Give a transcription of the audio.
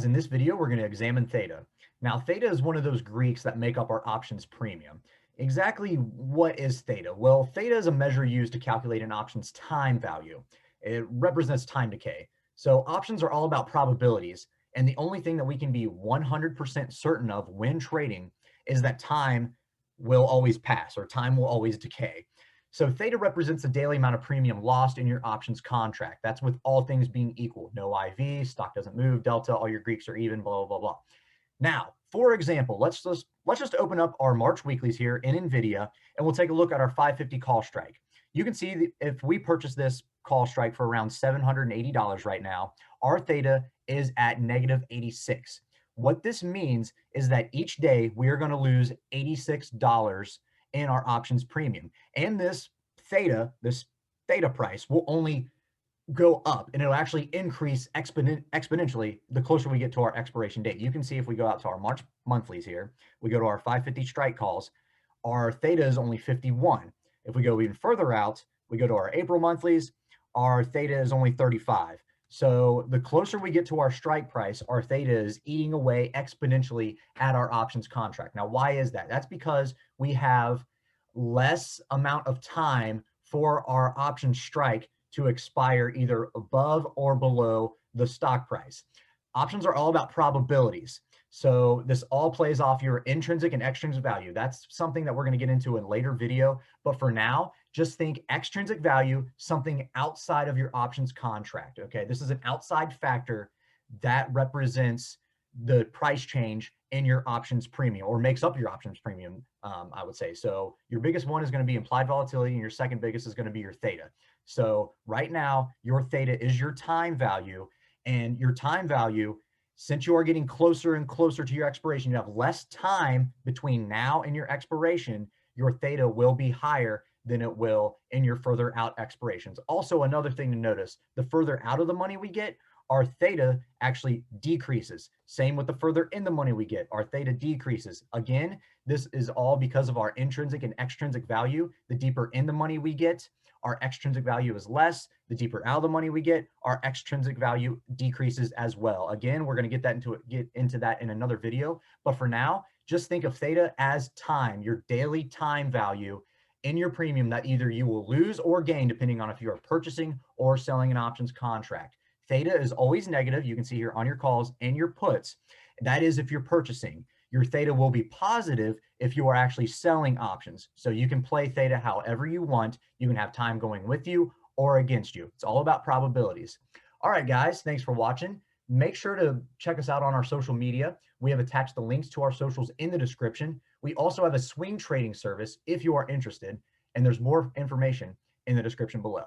guys, in this video, we're going to examine theta. Now, theta is one of those Greeks that make up our options premium. Exactly what is theta? Well, theta is a measure used to calculate an option's time value. It represents time decay. So options are all about probabilities. And the only thing that we can be 100% certain of when trading is that time will always pass or time will always decay. So theta represents the daily amount of premium lost in your options contract. That's with all things being equal. No IV, stock doesn't move, delta, all your Greeks are even, blah, blah, blah. Now, for example, let's just open up our March weeklies here in NVIDIA, and we'll take a look at our 550 call strike. You can see that if we purchase this call strike for around $780 right now, our theta is at negative 86. What this means is that each day we are going to lose $86 in our options premium. And this theta price will only go up, and it'll actually increase exponentially the closer we get to our expiration date. You can see if we go out to our March monthlies here, we go to our 550 strike calls, our theta is only 51. If we go even further out, we go to our April monthlies, our theta is only 35. So the closer we get to our strike price, our theta is eating away exponentially at our options contract. Now, why is that? That's because we have less amount of time for our option strike to expire either above or below the stock price. Options are all about probabilities. So this all plays off your intrinsic and extrinsic value. That's something that we're going to get into in a later video. But for now, just think extrinsic value, something outside of your options contract. Okay, this is an outside factor that represents the price change in your options premium, or makes up your options premium, I would say. So your biggest one is going to be implied volatility, and your second biggest is going to be your theta. So right now, your theta is your time value, and your time value, since you are getting closer and closer to your expiration, you have less time between now and your expiration, your theta will be higher than it will in your further out expirations. Also, another thing to notice, the further out of the money we get, our theta actually decreases. Same with the further in the money we get, our theta decreases. Again, this is all because of our intrinsic and extrinsic value. The deeper in the money we get, our extrinsic value is less. The deeper out of the money we get, our extrinsic value decreases as well. Again, we're going to get into that in another video. But for now, just think of theta as time, your daily time value in your premium that either you will lose or gain depending on if you are purchasing or selling an options contract. Theta is always negative. You can see here on your calls and your puts. That is if you're purchasing. Your theta will be positive if you are actually selling options. So you can play theta however you want. You can have time going with you or against you. It's all about probabilities. All right, guys, thanks for watching. Make sure to check us out on our social media. We have attached the links to our socials in the description. We also have a swing trading service if you are interested, and there's more information in the description below.